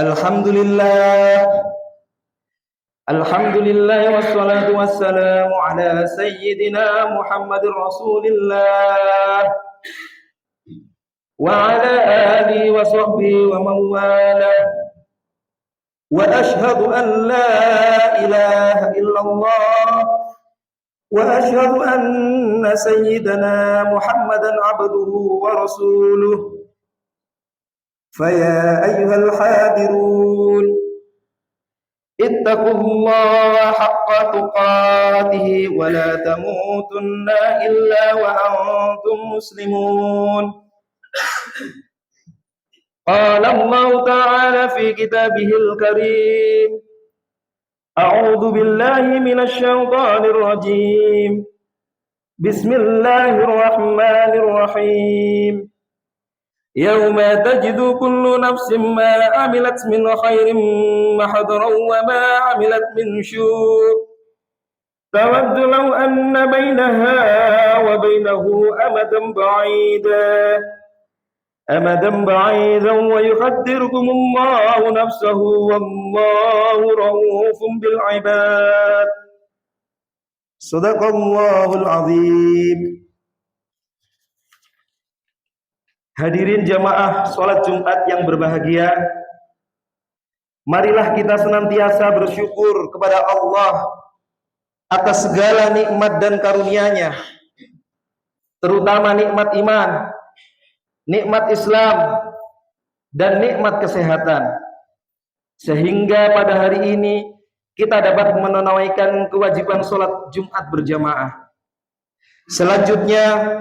Alhamdulillah. Alhamdulillah wassalatu wassalamu ala sayyidina Muhammadir Rasulillah wa ala alihi wa sahbihi wa mawala. Wa ashhadu an la ilaha illallah wa ashhadu anna sayyidana Muhammadan abduhu wa rasuluh. Faya ayyuhal hadirun ittaqullaha haqqa tuqatih wa la tamutunna illa wa antum muslimun. Qala Allah ta'ala fi kitabihil karim. A'udzu billahi minasy syaithanir rajim. Bismillahirrahmanirrahim. Yauma tajidu kullu nafsin ma amilat min khairin mahdaran wa ma amilat min syu'in tawaddu law anna bainaha wa bainahu amadan ba'idan wa yuqaddirukumullahu nafsahu wallahu raufun bil ibad. Shadaqallahul azim. Hadirin jamaah sholat Jumat yang berbahagia, marilah kita senantiasa bersyukur kepada Allah atas segala nikmat dan karunia-Nya, terutama nikmat iman, nikmat Islam, dan nikmat kesehatan, sehingga pada hari ini kita dapat menunaikan kewajiban sholat Jumat berjamaah. Selanjutnya,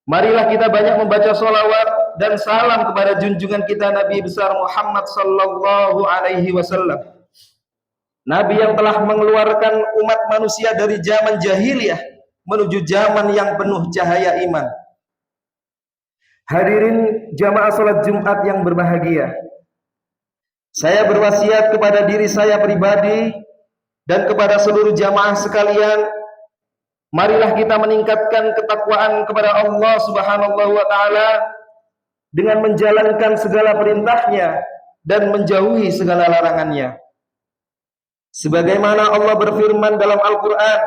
marilah kita banyak membaca sholawat dan salam kepada junjungan kita Nabi besar Muhammad sallallahu alaihi wasallam. Nabi yang telah mengeluarkan umat manusia dari zaman jahiliyah menuju zaman yang penuh cahaya iman. Hadirin jamaah salat Jumat yang berbahagia, saya berwasiat kepada diri saya pribadi dan kepada seluruh jamaah sekalian, marilah kita meningkatkan ketakwaan kepada Allah Subhanahu wa taala dengan menjalankan segala perintahnya dan menjauhi segala larangannya. Sebagaimana Allah berfirman dalam Al-Qur'an,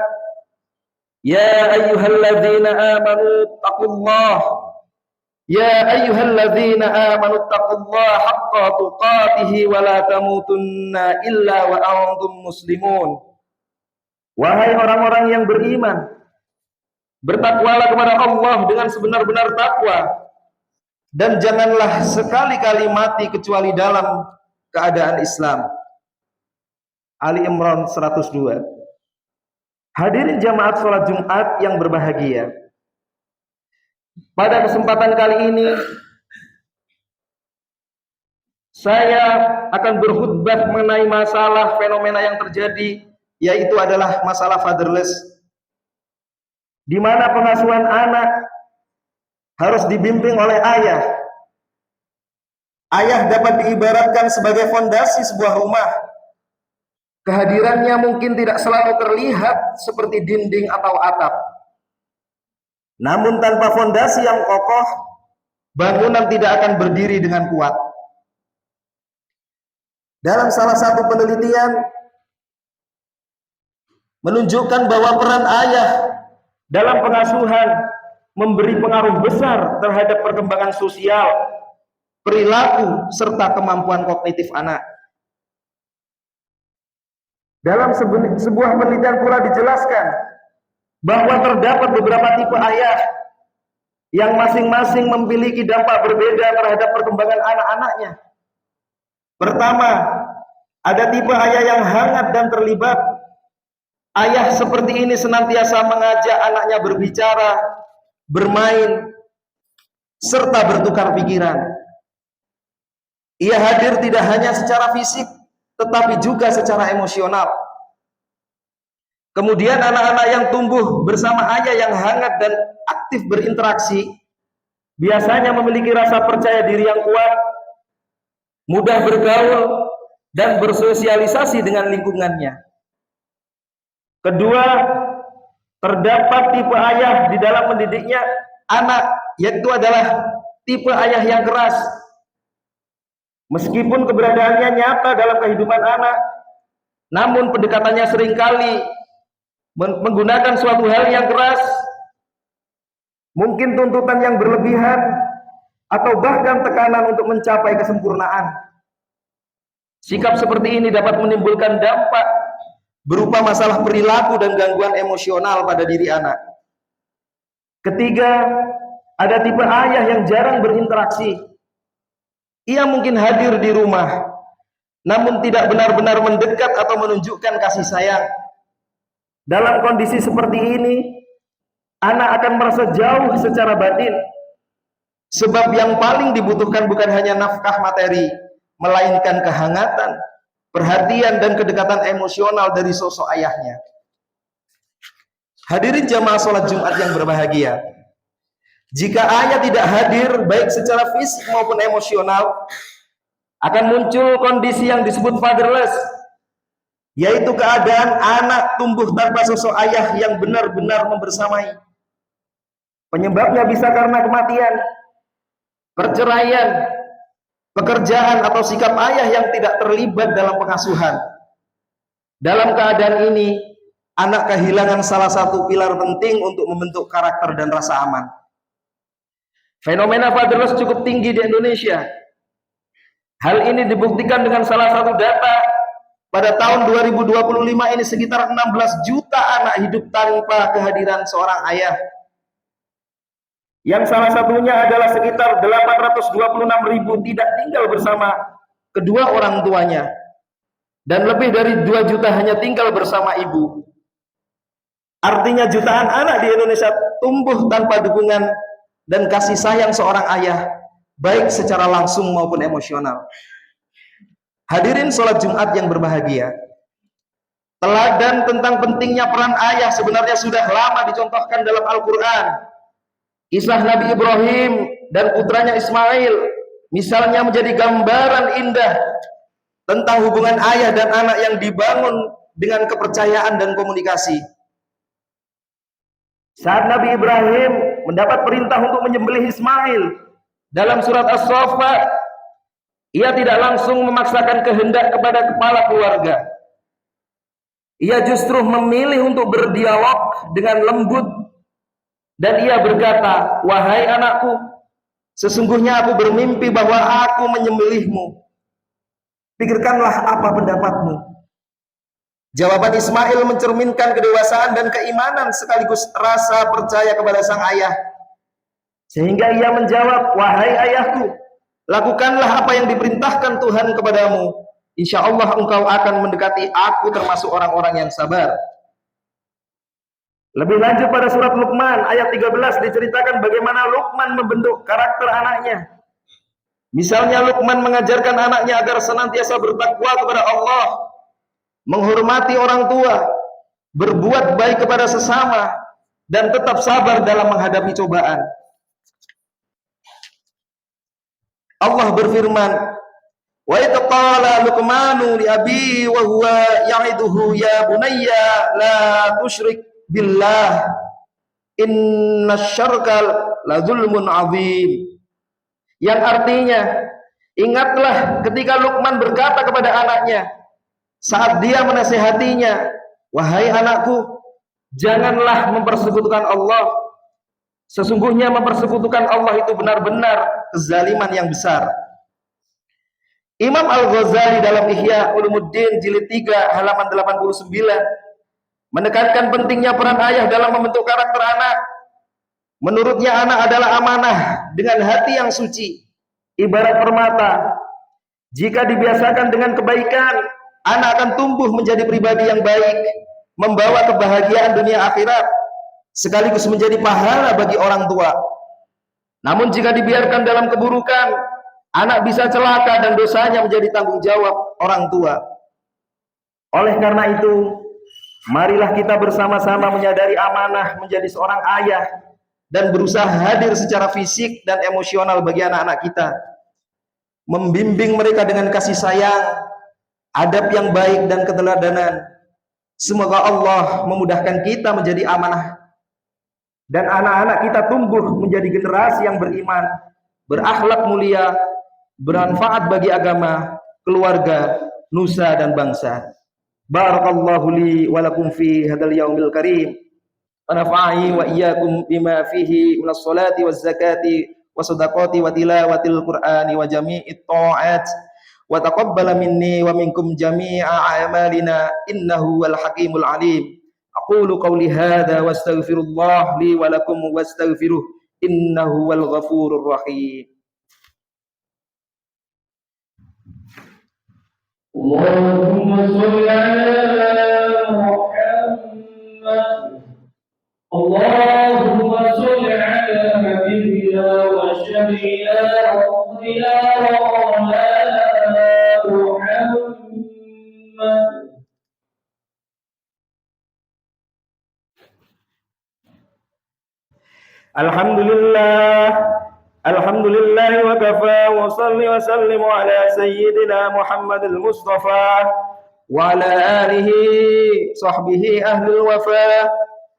"Ya ayyuhalladzina amanu taqullaha Ya ayyuhalladzina amanu taqullaha haqqa tuqatih wa la tamutunna illa wa antum muslimun." Wahai orang-orang yang beriman, bertakwalah kepada Allah dengan sebenar-benar takwa, dan janganlah sekali-kali mati kecuali dalam keadaan Islam. Ali Imran 102. Hadirin jamaat sholat Jumat yang berbahagia, pada kesempatan kali ini saya akan berkhutbah mengenai masalah fenomena yang terjadi, yaitu adalah masalah fatherless, di mana pengasuhan anak harus dibimbing oleh ayah. Ayah dapat diibaratkan sebagai fondasi sebuah rumah. Kehadirannya mungkin tidak selalu terlihat seperti dinding atau atap. Namun tanpa fondasi yang kokoh, bangunan tidak akan berdiri dengan kuat. Dalam salah satu penelitian menunjukkan bahwa peran ayah dalam pengasuhan memberi pengaruh besar terhadap perkembangan sosial, perilaku, serta kemampuan kognitif anak. Dalam sebuah penelitian pula dijelaskan bahwa terdapat beberapa tipe ayah yang masing-masing memiliki dampak berbeda terhadap perkembangan anak-anaknya. Pertama, ada tipe ayah yang hangat dan terlibat. Ayah seperti ini senantiasa mengajak anaknya berbicara, bermain, serta bertukar pikiran. Ia hadir tidak hanya secara fisik, tetapi juga secara emosional. Kemudian anak-anak yang tumbuh bersama ayah yang hangat dan aktif berinteraksi, biasanya memiliki rasa percaya diri yang kuat, mudah bergaul, dan bersosialisasi dengan lingkungannya. Kedua, terdapat tipe ayah di dalam mendidiknya anak, yaitu adalah tipe ayah yang keras. Meskipun keberadaannya nyata dalam kehidupan anak, namun pendekatannya seringkali menggunakan suatu hal yang keras, mungkin tuntutan yang berlebihan, atau bahkan tekanan untuk mencapai kesempurnaan. Sikap seperti ini dapat menimbulkan dampak berupa masalah perilaku dan gangguan emosional pada diri anak. Ketiga, ada tipe ayah yang jarang berinteraksi. Ia mungkin hadir di rumah, namun tidak benar-benar mendekat atau menunjukkan kasih sayang. Dalam kondisi seperti ini, anak akan merasa jauh secara batin. Sebab yang paling dibutuhkan bukan hanya nafkah materi, melainkan kehangatan, perhatian, dan kedekatan emosional dari sosok ayahnya. Hadirin jamaah sholat Jumat yang berbahagia, jika ayah tidak hadir baik secara fisik maupun emosional, akan muncul kondisi yang disebut fatherless, yaitu keadaan anak tumbuh tanpa sosok ayah yang benar-benar membersamai. Penyebabnya bisa karena kematian, perceraian, pekerjaan, atau sikap ayah yang tidak terlibat dalam pengasuhan. Dalam keadaan ini, anak kehilangan salah satu pilar penting untuk membentuk karakter dan rasa aman. Fenomena fatherless cukup tinggi di Indonesia. Hal ini dibuktikan dengan salah satu data. Pada tahun 2025 ini sekitar 16 juta anak hidup tanpa kehadiran seorang ayah. Yang salah satunya adalah sekitar 826.000 tidak tinggal bersama kedua orang tuanya. Dan lebih dari 2 juta hanya tinggal bersama ibu. Artinya jutaan anak di Indonesia tumbuh tanpa dukungan dan kasih sayang seorang ayah, baik secara langsung maupun emosional. Hadirin sholat Jumat yang berbahagia, teladan tentang pentingnya peran ayah sebenarnya sudah lama dicontohkan dalam Al-Quran. Kisah Nabi Ibrahim dan putranya Ismail misalnya menjadi gambaran indah tentang hubungan ayah dan anak yang dibangun dengan kepercayaan dan komunikasi. Saat Nabi Ibrahim mendapat perintah untuk menyembelih Ismail dalam surat As-Saffat, ia tidak langsung memaksakan kehendak kepada kepala keluarga. Ia justru memilih untuk berdialog dengan lembut, dan ia berkata, "Wahai anakku, sesungguhnya aku bermimpi bahwa aku menyembelihmu. Pikirkanlah apa pendapatmu." Jawaban Ismail mencerminkan kedewasaan dan keimanan sekaligus rasa percaya kepada sang ayah. Sehingga ia menjawab, "Wahai ayahku, lakukanlah apa yang diperintahkan Tuhan kepadamu. Insya Allah engkau akan mendekati aku termasuk orang-orang yang sabar." Lebih lanjut pada surat Luqman ayat 13 diceritakan bagaimana Luqman membentuk karakter anaknya. Misalnya Luqman mengajarkan anaknya agar senantiasa bertakwa kepada Allah, menghormati orang tua, berbuat baik kepada sesama, dan tetap sabar dalam menghadapi cobaan. Allah berfirman, "Wa idh qala Luqmanu li abi wa huwa ya'iduhu ya bunayya la tusyrik billah innasyarka la dzulmun 'adzim." Yang artinya, ingatlah ketika Luqman berkata kepada anaknya saat dia menasihatinya, "Wahai anakku, janganlah mempersekutukan Allah. Sesungguhnya mempersekutukan Allah itu benar-benar kezaliman yang besar." Imam Al-Ghazali dalam Ihya Ulumuddin jilid 3 halaman 89 menekankan pentingnya peran ayah dalam membentuk karakter anak. Menurutnya anak adalah amanah dengan hati yang suci, ibarat permata. Jika dibiasakan dengan kebaikan, anak akan tumbuh menjadi pribadi yang baik, membawa kebahagiaan dunia akhirat, sekaligus menjadi pahala bagi orang tua. Namun jika dibiarkan dalam keburukan, anak bisa celaka dan dosanya menjadi tanggung jawab orang tua. Oleh karena itu, marilah kita bersama-sama menyadari amanah menjadi seorang ayah dan berusaha hadir secara fisik dan emosional bagi anak-anak kita, membimbing mereka dengan kasih sayang, adab yang baik, dan keteladanan. Semoga Allah memudahkan kita menjadi amanah dan anak-anak kita tumbuh menjadi generasi yang beriman, berakhlak mulia, bermanfaat bagi agama, keluarga, nusa dan bangsa. Barakallahu li wa lakum fi hadzal yaumil karim. Wa nafa'ani wa iyyakum bima fihi minas salati waz zakati wasadaqati wa tilawatil qur'ani wa jami'it ta'at wa taqabbala minni wa minkum jami'a a'malina innahu wal hakimul alim. Aqulu qawli hadza wastaghfirullah li wa lakum wastaghfiruh innahu wal ghafurur rahim. Allahumma shalli ala Muhammad. Allahumma shalli ala habibina wa syafi'ina wa qudina wa maulana Muhammad. Alhamdulillah wa kafa wa salli wa sallimu ala sayyidina Muhammadil Mustafa wa ala alihi sahbihi ahlul wafa.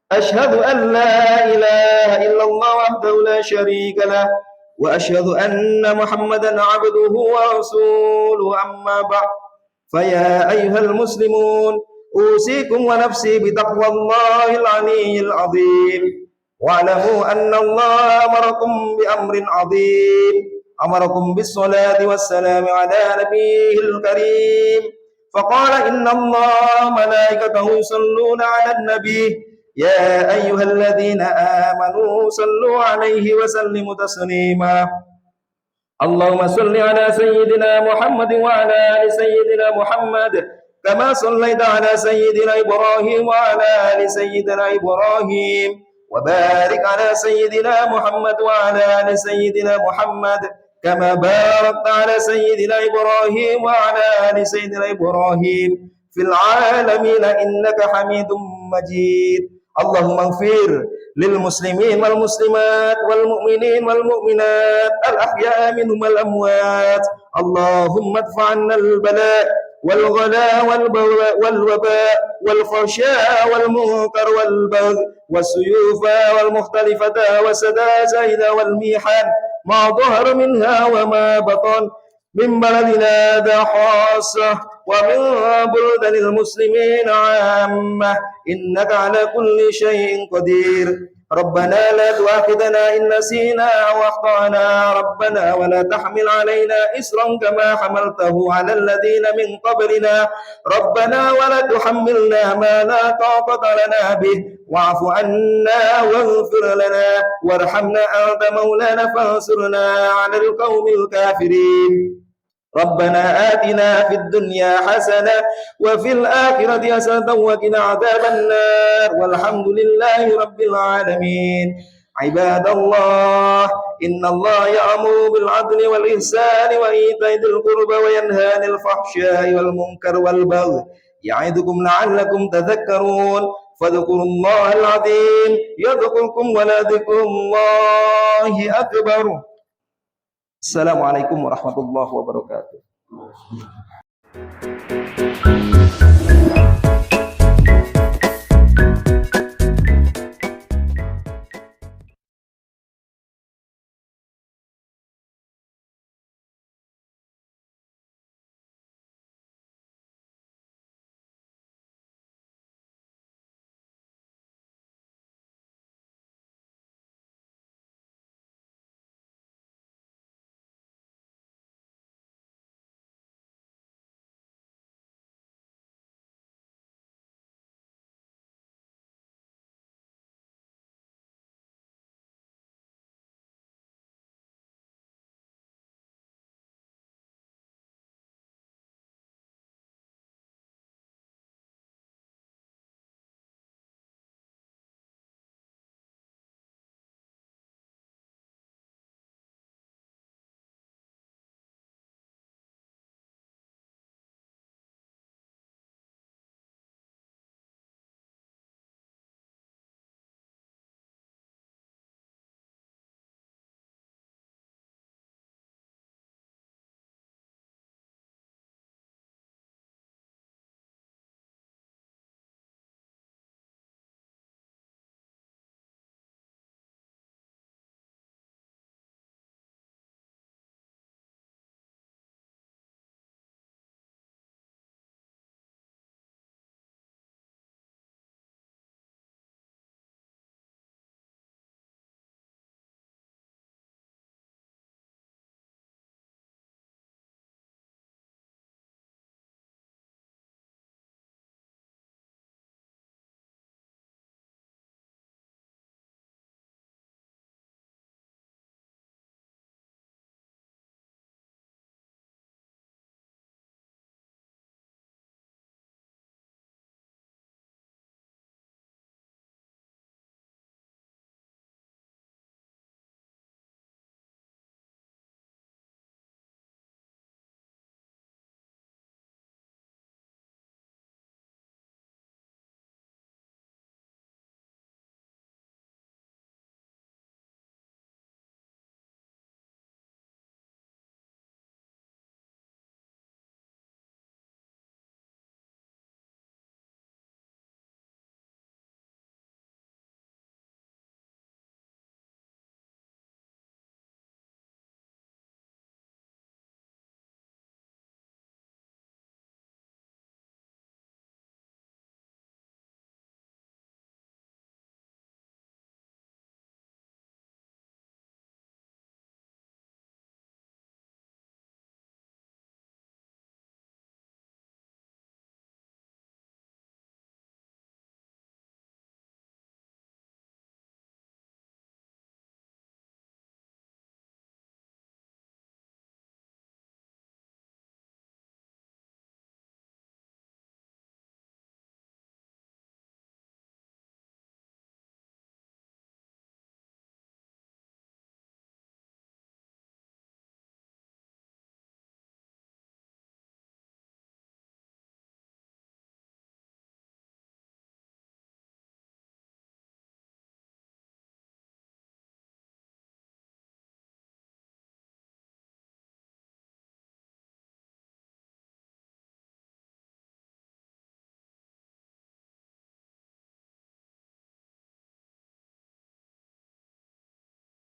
Ashhadu an la ilaha illallah wahdahu la syarika lah wa ashhadu anna Muhammadan abduhu wa rasuluhu amma ba'd. Faya ayyuhal muslimun usikum wa nafsi bitaqwallahil aliyyil azim. Wa'lamu anna Allah amarakum bi amrin 'azim, amarakum bis salati wassalamu ala nabiyil karim. Faqala inna Allah malaikatahu yusalluna 'alan nabiy ya ayyuhalladzina amanu sallu 'alaihi wa sallimu taslima. Allahumma salli ala sayyidina Muhammad wa ala ali sayyidina Muhammad kama sallaita ala sayyidina Ibrahim wa ala ali sayyidina Ibrahim. وبارك على سيدنا محمد وعلى آل سيدنا محمد كما باركت على سيدنا إبراهيم وعلى آل سيدنا إبراهيم في العالمين إنك حميد مجيد. اللهم اغفر للمسلمين والمسلمات والمؤمنين والمؤمنات الأحياء منهم والأموات. اللهم ادفع عنا البلاء والغلاء والوباء والفحشاء والمنكر والبغي والسيوف والمختلفة والسداسين والميحان ما ظهر منها وما بطن من بلدنا ذا خاصة ومن بلدان المسلمين عامة إنك على كل شيء قدير. ربنا لا تؤاخذنا إن نسينا أو أخطأنا ربنا ولا تحمل علينا إصرا كما حملته على الذين من قبلنا ربنا ولا تحملنا ما لا طاقة لنا به واعف عنا واغفر لنا وارحمنا أنت مولانا فانصرنا على القوم الكافرين. ربنا آتنا في الدنيا حسنة وفي الآخرة حسنة وقنا عذاب النار والحمد لله رب العالمين. عباد الله إن الله يأمر بالعدل والإحسان وإيتاء ذي القربى وينهى عن الفحشاء والمنكر والبغي يعظكم لعلكم تذكرون فاذكروا الله العظيم يذكركم ولذكر الله أكبر. Assalamualaikum warahmatullahi wabarakatuh.